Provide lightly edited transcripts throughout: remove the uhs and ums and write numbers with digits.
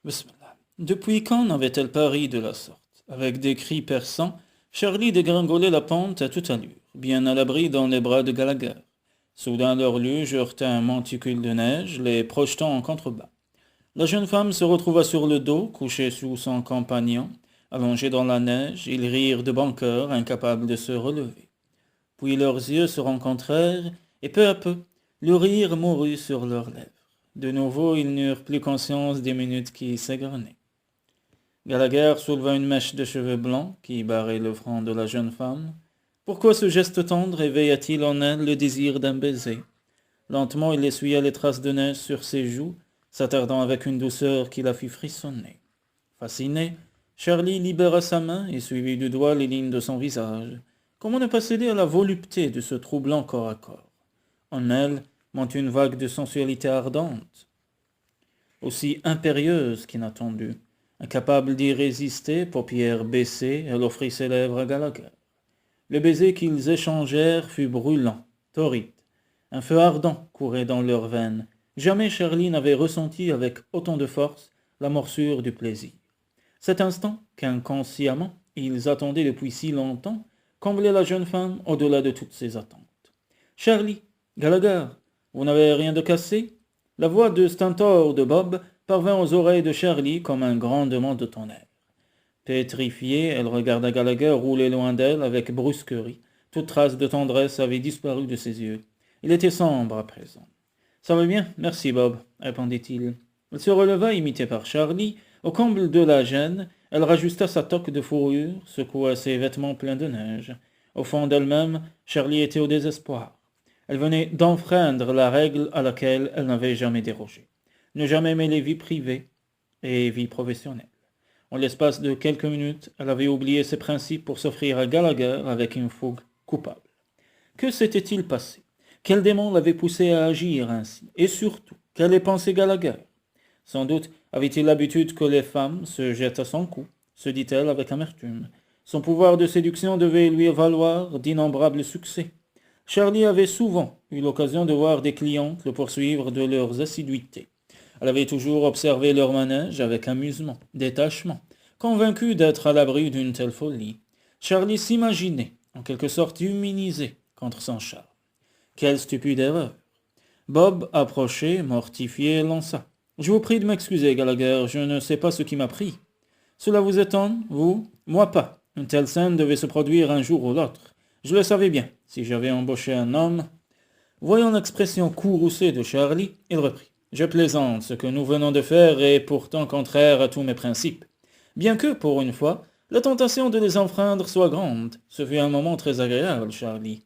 Bismillah. Depuis quand n'avait-elle pas ri de la sorte? Avec des cris perçants, Charlie dégringolait la pente à toute allure, bien à l'abri dans les bras de Gallagher. Soudain leur luge heurta un monticule de neige, les projetant en contrebas. La jeune femme se retrouva sur le dos, couchée sous son compagnon, allongée dans la neige. Ils rirent de bon cœur, incapables de se relever. Puis leurs yeux se rencontrèrent, et peu à peu, le rire mourut sur leurs lèvres. De nouveau, ils n'eurent plus conscience des minutes qui s'égrenaient. Gallagher souleva une mèche de cheveux blancs qui barrait le front de la jeune femme. Pourquoi ce geste tendre éveilla-t-il en elle le désir d'un baiser? Lentement, il essuya les traces de neige sur ses joues, s'attardant avec une douceur qui la fit frissonner. Fasciné, Charlie libéra sa main et suivit du doigt les lignes de son visage. Comment ne pas céder à la volupté de ce troublant corps à corps? En elle monte une vague de sensualité ardente, aussi impérieuse qu'inattendue. Incapable d'y résister, paupières baissées, elle offrit ses lèvres à Gallagher. Le baiser qu'ils échangèrent fut brûlant, torride. Un feu ardent courait dans leurs veines. Jamais Charlie n'avait ressenti avec autant de force la morsure du plaisir. Cet instant qu'inconsciemment ils attendaient depuis si longtemps comblait la jeune femme au-delà de toutes ses attentes. « Charlie, Gallagher, vous n'avez rien de cassé ?» La voix de stentor de Bob parvint aux oreilles de Charlie comme un grondement de tonnerre. Pétrifiée, elle regarda Gallagher rouler loin d'elle avec brusquerie. Toute trace de tendresse avait disparu de ses yeux. Il était sombre à présent. « Ça va bien, merci Bob, répondit-il. Il se releva, imité par Charlie. Au comble de la gêne, elle rajusta sa toque de fourrure, secoua ses vêtements pleins de neige. Au fond d'elle-même, Charlie était au désespoir. Elle venait d'enfreindre la règle à laquelle elle n'avait jamais dérogé. Ne jamais mêler vie privée et vie professionnelle. En l'espace de quelques minutes, elle avait oublié ses principes pour s'offrir à Gallagher avec une fougue coupable. Que s'était-il passé? Quel démon l'avait poussé à agir ainsi? Et surtout, qu'allait penser Gallagher? Sans doute avait-il l'habitude que les femmes se jettent à son cou, se dit-elle avec amertume. Son pouvoir de séduction devait lui valoir d'innombrables succès. Charlie avait souvent eu l'occasion de voir des clientes le poursuivre de leurs assiduités. Elle avait toujours observé leur manège avec amusement, détachement, convaincue d'être à l'abri d'une telle folie. Charlie s'imaginait, en quelque sorte immunisé contre son charme. Quelle stupide erreur! Bob, approché, mortifié, lança. « Je vous prie de m'excuser, Gallagher, je ne sais pas ce qui m'a pris. »« Cela vous étonne, vous? Moi pas. Une telle scène devait se produire un jour ou l'autre. Je le savais bien, si j'avais embauché un homme. » Voyant l'expression courroucée de Charlie, il reprit. « Je plaisante, ce que nous venons de faire est pourtant contraire à tous mes principes. Bien que, pour une fois, la tentation de les enfreindre soit grande. Ce fut un moment très agréable, Charlie. »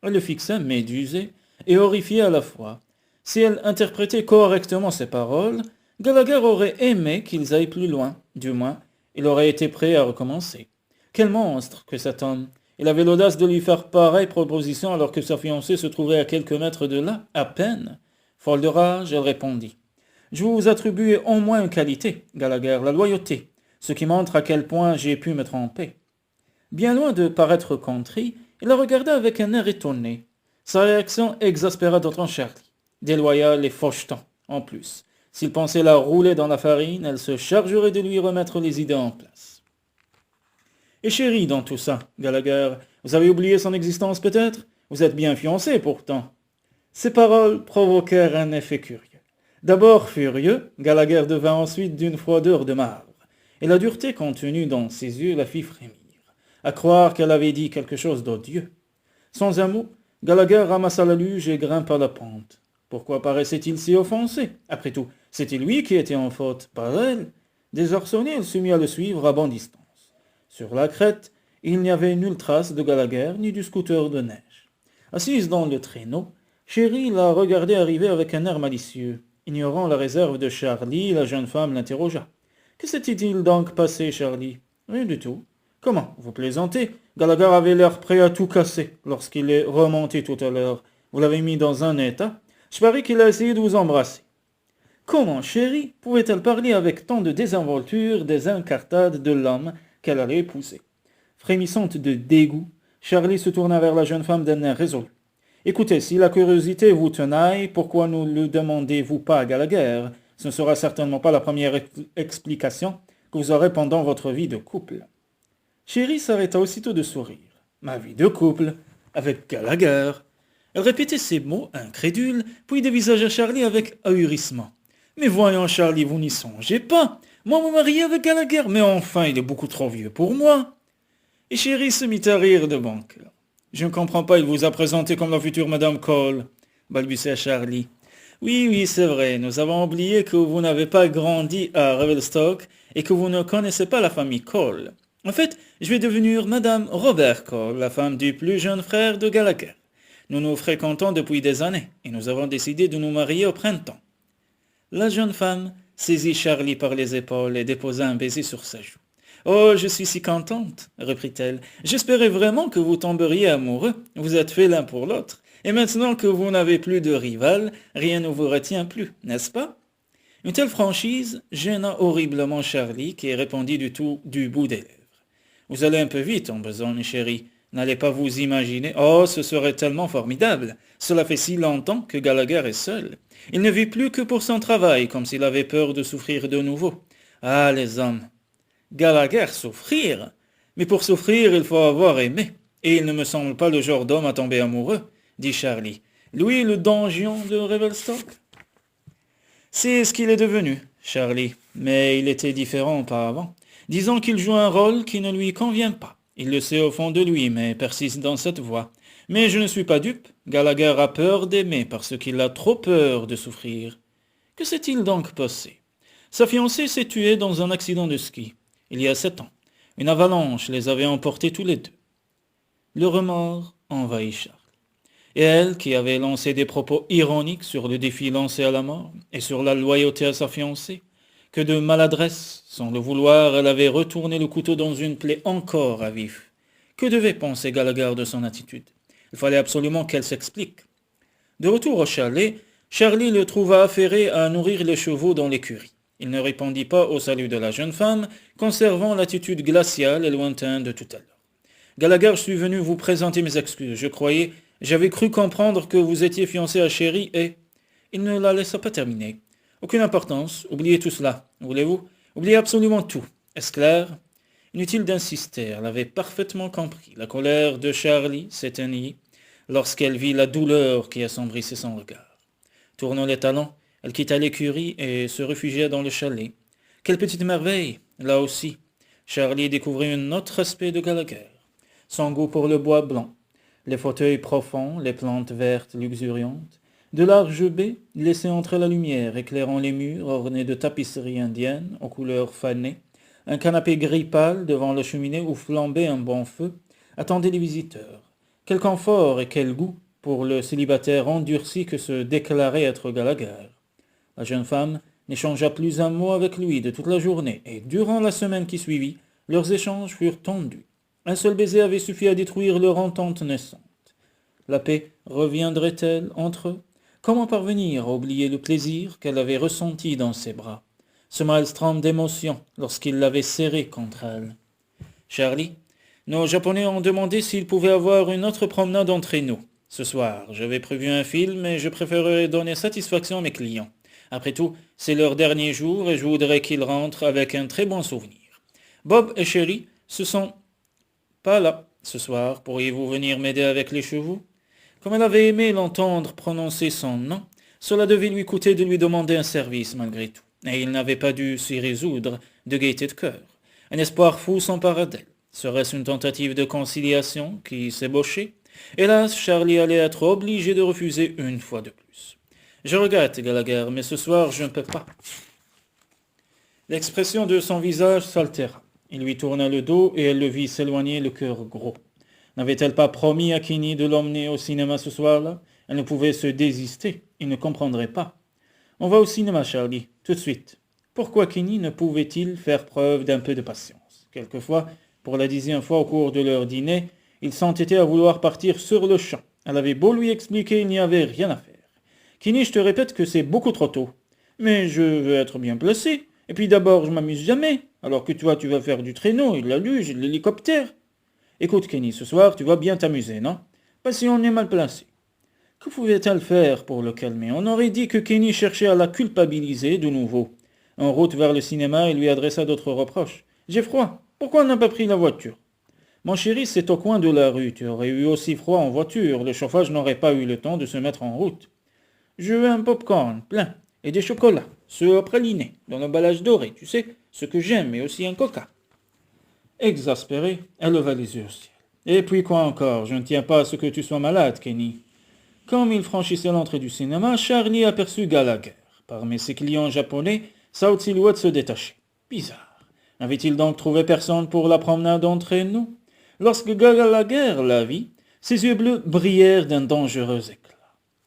Elle le fixa, médusée et horrifiée à la fois. Si elle interprétait correctement ses paroles, Gallagher aurait aimé qu'ils aillent plus loin. Du moins, il aurait été prêt à recommencer. Quel monstre que cet homme! Il avait l'audace de lui faire pareille proposition alors que sa fiancée se trouvait à quelques mètres de là, à peine. Folle de rage, elle répondit. « Je vous attribue au moins une qualité, Gallagher, la loyauté, ce qui montre à quel point j'ai pu me tromper. » Bien loin de paraître contrit, il la regarda avec un air étonné. Sa réaction exaspéra d'autant Charlie. Déloyale et fauchetant, en plus. S'il pensait la rouler dans la farine, elle se chargerait de lui remettre les idées en place. « Et chérie dans tout ça, Gallagher, vous avez oublié son existence peut-être? Vous êtes bien fiancé pourtant. » Ces paroles provoquèrent un effet curieux. D'abord furieux, Gallagher devint ensuite d'une froideur de marbre, et la dureté contenue dans ses yeux la fit frémir, à croire qu'elle avait dit quelque chose d'odieux. Sans un mot, Gallagher ramassa la luge et grimpa la pente. Pourquoi paraissait-il si offensé? Après tout, c'était lui qui était en faute, pas elle. Désarçonné, elle se mit à le suivre à bonne distance. Sur la crête, il n'y avait nulle trace de Gallagher ni du scooter de neige. Assise dans le traîneau, Chérie la regardait arriver avec un air malicieux. Ignorant la réserve de Charlie, la jeune femme l'interrogea. « Que s'était-il donc passé, Charlie ?»« Rien du tout. »« Comment, vous plaisantez? Gallagher avait l'air prêt à tout casser lorsqu'il est remonté tout à l'heure. Vous l'avez mis dans un état. Je parie qu'il a essayé de vous embrasser. » Comment Chérie pouvait-elle parler avec tant de désinvolture des incartades de l'homme qu'elle allait épouser? Frémissante de dégoût, Charlie se tourna vers la jeune femme d'un air résolu. « Écoutez, si la curiosité vous tenaille, pourquoi ne le demandez-vous pas à Gallagher? Ce ne sera certainement pas la première explication que vous aurez pendant votre vie de couple. Chérie s'arrêta aussitôt de sourire. Ma vie de couple, avec Gallagher. Elle répétait ces mots, incrédule, puis dévisagea Charlie avec ahurissement. Mais voyons, Charlie, vous n'y songez pas. Moi, me marier avec Gallagher, mais enfin, il est beaucoup trop vieux pour moi. Et Chérie se mit à rire de bon cœur. Je ne comprends pas, il vous a présenté comme la future Madame Cole, balbutia Charlie. Oui, c'est vrai, nous avons oublié que vous n'avez pas grandi à Revelstoke et que vous ne connaissez pas la famille Cole. En fait, je vais devenir Madame Robert Cole, la femme du plus jeune frère de Gallagher. Nous nous fréquentons depuis des années et nous avons décidé de nous marier au printemps. La jeune femme saisit Charlie par les épaules et déposa un baiser sur sa joue. Oh, je suis si contente, reprit-elle. J'espérais vraiment que vous tomberiez amoureux. Vous êtes faits l'un pour l'autre. Et maintenant que vous n'avez plus de rival, rien ne vous retient plus, n'est-ce pas? Une telle franchise gêna horriblement Charlie, qui répondit du bout des lèvres. Vous allez un peu vite en besogne, chérie. N'allez pas vous imaginer. Oh, ce serait tellement formidable. Cela fait si longtemps que Gallagher est seul. Il ne vit plus que pour son travail, comme s'il avait peur de souffrir de nouveau. Ah, les hommes. Gallagher souffrir? Mais pour souffrir, il faut avoir aimé. Et il ne me semble pas le genre d'homme à tomber amoureux, dit Charlie. Lui, le donjon de Revelstoke? C'est ce qu'il est devenu, Charlie. Mais il était différent auparavant. Disons qu'il joue un rôle qui ne lui convient pas. Il le sait au fond de lui, mais persiste dans cette voie. Mais je ne suis pas dupe. Gallagher a peur d'aimer parce qu'il a trop peur de souffrir. Que s'est-il donc passé? Sa fiancée s'est tuée dans un accident de ski, il y a 7 ans. Une avalanche les avait emportés tous les deux. Le remords envahit Charles. Et elle, qui avait lancé des propos ironiques sur le défi lancé à la mort et sur la loyauté à sa fiancée, que de maladresse, sans le vouloir, elle avait retourné le couteau dans une plaie encore à vif. Que devait penser Gallagher de son attitude? Il fallait absolument qu'elle s'explique. De retour au chalet, Charlie le trouva affairé à nourrir les chevaux dans l'écurie. Il ne répondit pas au salut de la jeune femme, conservant l'attitude glaciale et lointaine de tout à l'heure. Gallagher, je suis venu vous présenter mes excuses. J'avais cru comprendre que vous étiez fiancé à Chérie et... Il ne la laissa pas terminer. Aucune importance, oubliez tout cela, voulez-vous? Oubliez absolument tout. Est-ce clair? Inutile d'insister, elle avait parfaitement compris. La colère de Charlie s'éteignit lorsqu'elle vit la douleur qui assombrissait son regard. Tournant les talons, elle quitta l'écurie et se réfugia dans le chalet. Quelle petite merveille, là aussi. Charlie découvrit un autre aspect de Gallagher. Son goût pour le bois blanc, les fauteuils profonds, les plantes vertes luxuriantes, de larges baies laissaient entrer la lumière, éclairant les murs ornés de tapisseries indiennes aux couleurs fanées, un canapé gris pâle devant la cheminée où flambait un bon feu, attendait les visiteurs. Quel confort et quel goût pour le célibataire endurci que se déclarait être Gallagher. La jeune femme n'échangea plus un mot avec lui de toute la journée, et durant la semaine qui suivit, leurs échanges furent tendus. Un seul baiser avait suffi à détruire leur entente naissante. La paix reviendrait-elle entre eux? Comment parvenir à oublier le plaisir qu'elle avait ressenti dans ses bras, ce maelstrom d'émotions lorsqu'il l'avait serré contre elle? Charlie, nos Japonais ont demandé s'ils pouvaient avoir une autre promenade entre nous. Ce soir, j'avais prévu un film et je préférerais donner satisfaction à mes clients. Après tout, c'est leur dernier jour et je voudrais qu'ils rentrent avec un très bon souvenir. Bob et Chérie se sont pas là ce soir. Pourriez-vous venir m'aider avec les chevaux? Comme elle avait aimé l'entendre prononcer son nom, cela devait lui coûter de lui demander un service malgré tout. Et il n'avait pas dû s'y résoudre de gaieté de cœur. Un espoir fou s'empara d'elle. Serait-ce une tentative de conciliation qui s'ébauchait? Hélas, Charlie allait être obligé de refuser une fois de plus. Je regrette, Gallagher, mais ce soir je ne peux pas. L'expression de son visage s'altéra. Il lui tourna le dos et elle le vit s'éloigner le cœur gros. N'avait-elle pas promis à Kenny de l'emmener au cinéma ce soir-là? Elle ne pouvait se désister, il ne comprendrait pas. On va au cinéma, Charlie, tout de suite. Pourquoi Kenny ne pouvait-il faire preuve d'un peu de patience? Quelquefois, pour la 10e fois au cours de leur dîner, il s'entêtait à vouloir partir sur le champ. Elle avait beau lui expliquer, il n'y avait rien à faire. Kenny, je te répète que c'est beaucoup trop tôt. Mais je veux être bien placé. Et puis d'abord, je m'amuse jamais. Alors que toi, tu vas faire du traîneau et de la luge et de l'hélicoptère. Écoute, Kenny, ce soir, tu vas bien t'amuser, non? Pas si on est mal placé. Que pouvait-elle faire pour le calmer? On aurait dit que Kenny cherchait à la culpabiliser de nouveau. En route vers le cinéma, il lui adressa d'autres reproches. J'ai froid. Pourquoi on n'a pas pris la voiture? Mon chéri, c'est au coin de la rue. Tu aurais eu aussi froid en voiture. Le chauffage n'aurait pas eu le temps de se mettre en route. Je veux un pop-corn plein et des chocolats, ceux pralinés, dans l'emballage doré, tu sais, ce que j'aime, et aussi un coca. Exaspérée, elle leva les yeux au ciel. Et puis quoi encore? Je ne tiens pas à ce que tu sois malade, Kenny. Comme il franchissait l'entrée du cinéma, Charlie aperçut Gallagher. Parmi ses clients japonais, sa haute silhouette se détachait. Bizarre. Avait-il donc trouvé personne pour la promenade entre nous? Lorsque Gallagher la vit, ses yeux bleus brillèrent d'un dangereux éclat.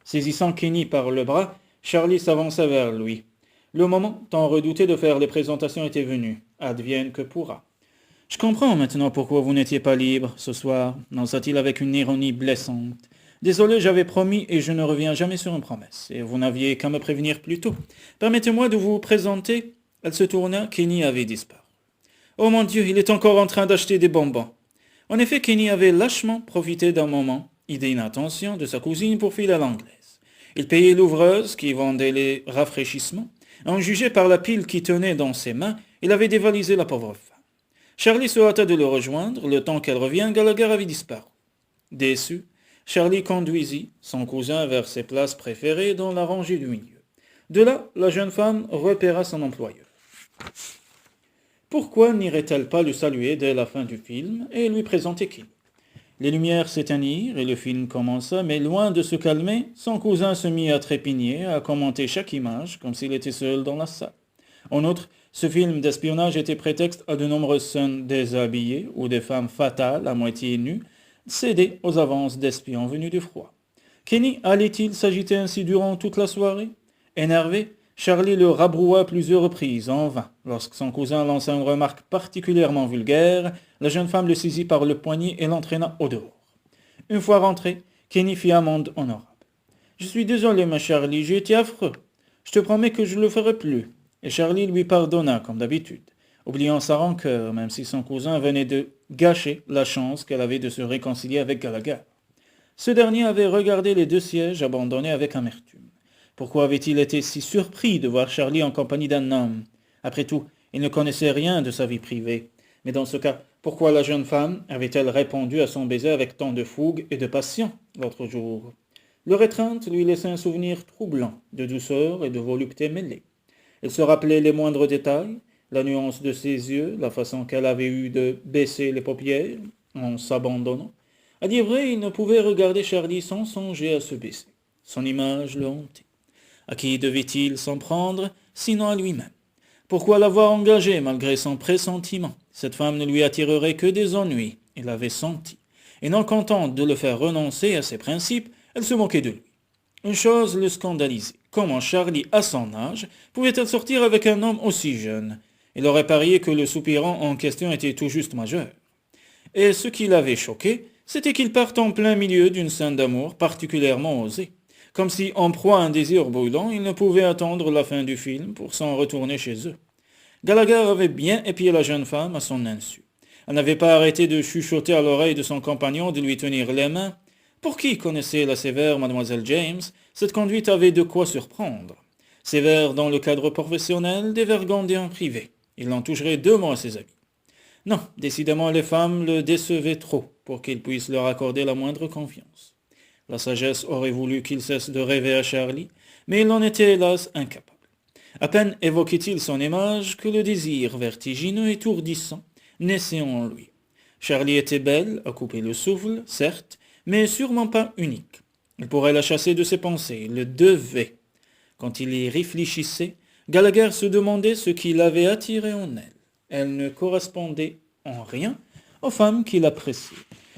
Saisissant Kenny par le bras, Charlie s'avança vers lui. Le moment tant redouté de faire les présentations était venu. Advienne que pourra. Je comprends maintenant pourquoi vous n'étiez pas libre ce soir, lança-t-il avec une ironie blessante. Désolé, j'avais promis et je ne reviens jamais sur une promesse, et vous n'aviez qu'à me prévenir plus tôt. Permettez-moi de vous présenter. Elle se tourna, Kenny avait disparu. Oh mon Dieu, il est encore en train d'acheter des bonbons. En effet, Kenny avait lâchement profité d'un moment, idée inattention, de sa cousine pour filer à l'anglaise. Il payait l'ouvreuse qui vendait les rafraîchissements. En jugé par la pile qui tenait dans ses mains, il avait dévalisé la pauvre femme. Charlie se hâta de le rejoindre. Le temps qu'elle revient, Gallagher avait disparu. Déçu, Charlie conduisit son cousin vers ses places préférées dans la rangée du milieu. De là, la jeune femme repéra son employeur. Pourquoi n'irait-elle pas le saluer dès la fin du film et lui présenter Kenny? Les lumières s'éteignirent et le film commença, mais loin de se calmer, son cousin se mit à trépigner, à commenter chaque image, comme s'il était seul dans la salle. En outre, ce film d'espionnage était prétexte à de nombreuses scènes déshabillées ou des femmes fatales, à moitié nues, céder aux avances d'espions venus du froid. Kenny allait-il s'agiter ainsi durant toute la soirée? Énervé, Charlie le rabroua à plusieurs reprises, en vain. Lorsque son cousin lança une remarque particulièrement vulgaire, la jeune femme le saisit par le poignet et l'entraîna au dehors. Une fois rentré, Kenny fit amende honorable. « Je suis désolé, ma Charlie, j'ai été affreux. Je te promets que je ne le ferai plus. » Et Charlie lui pardonna, comme d'habitude, oubliant sa rancœur, même si son cousin venait de gâcher la chance qu'elle avait de se réconcilier avec Gallagher. Ce dernier avait regardé les deux sièges abandonnés avec amertume. Pourquoi avait-il été si surpris de voir Charlie en compagnie d'un homme? Après tout, il ne connaissait rien de sa vie privée. Mais dans ce cas, pourquoi la jeune femme avait-elle répondu à son baiser avec tant de fougue et de passion l'autre jour? Leur étreinte lui laissait un souvenir troublant, de douceur et de volupté mêlée. Elle se rappelait les moindres détails, la nuance de ses yeux, la façon qu'elle avait eue de baisser les paupières en s'abandonnant. À dire vrai, il ne pouvait regarder Charlie sans songer à se baisser. Son image le hantait. À qui devait-il s'en prendre, sinon à lui-même? Pourquoi l'avoir engagé malgré son pressentiment? Cette femme ne lui attirerait que des ennuis, il l'avait senti. Et non contente de le faire renoncer à ses principes, elle se moquait de lui. Une chose le scandalisait. Comment Charlie, à son âge, pouvait-elle sortir avec un homme aussi jeune? Il aurait parié que le soupirant en question était tout juste majeur. Et ce qui l'avait choqué, c'était qu'il parte en plein milieu d'une scène d'amour particulièrement osée. Comme si, en proie à un désir brûlant, il ne pouvait attendre la fin du film pour s'en retourner chez eux. Gallagher avait bien épié la jeune femme à son insu. Elle n'avait pas arrêté de chuchoter à l'oreille de son compagnon, de lui tenir les mains. Pour qui connaissait la sévère mademoiselle James, cette conduite avait de quoi surprendre. Sévère dans le cadre professionnel, dévergondée en privé. Il en toucherait 2 mots à ses amis. Non, décidément les femmes le décevaient trop pour qu'il puisse leur accorder la moindre confiance. La sagesse aurait voulu qu'il cesse de rêver à Charlie, mais il en était hélas incapable. À peine évoquait-il son image que le désir vertigineux et étourdissant naissait en lui. Charlie était belle, à couper le souffle, certes, mais sûrement pas unique. Il pourrait la chasser de ses pensées, il le devait. Quand il y réfléchissait, Gallagher se demandait ce qui l'avait attiré en elle. Elle ne correspondait en rien aux femmes qu'il appréciait.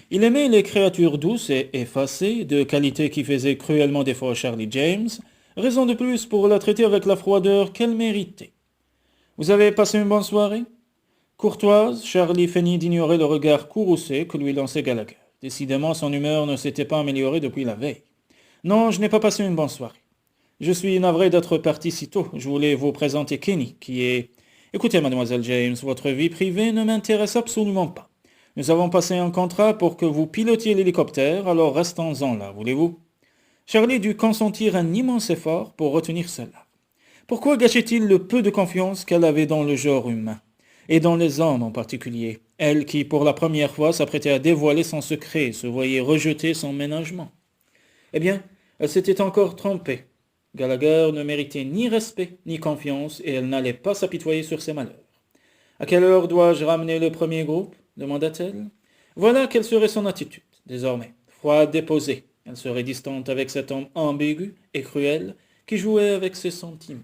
Il aimait les créatures douces et effacées, de qualité qui faisait cruellement défaut à Charlie James, raison de plus pour la traiter avec la froideur qu'elle méritait. « Vous avez passé une bonne soirée ?» Courtoise, Charlie feignit d'ignorer le regard courroucé que lui lançait Gallagher. Décidément, son humeur ne s'était pas améliorée depuis la veille. « Non, je n'ai pas passé une bonne soirée. Je suis navré d'être parti si tôt. Je voulais vous présenter Kenny, qui est... Écoutez, mademoiselle James, votre vie privée ne m'intéresse absolument pas. Nous avons passé un contrat pour que vous pilotiez l'hélicoptère, alors restons-en là, voulez-vous ? Charlie dut consentir un immense effort pour retenir cela. Pourquoi gâchait-il le peu de confiance qu'elle avait dans le genre humain, et dans les hommes en particulier, elle qui pour la première fois s'apprêtait à dévoiler son secret, se voyait rejeter son ménagement? Eh bien, elle s'était encore trompée. Gallagher ne méritait ni respect ni confiance, et elle n'allait pas s'apitoyer sur ses malheurs. « À quelle heure dois-je ramener le premier groupe ?» demanda-t-elle. Voilà quelle serait son attitude, désormais, froide et posée. Elle serait distante avec cet homme ambigu et cruel qui jouait avec ses sentiments.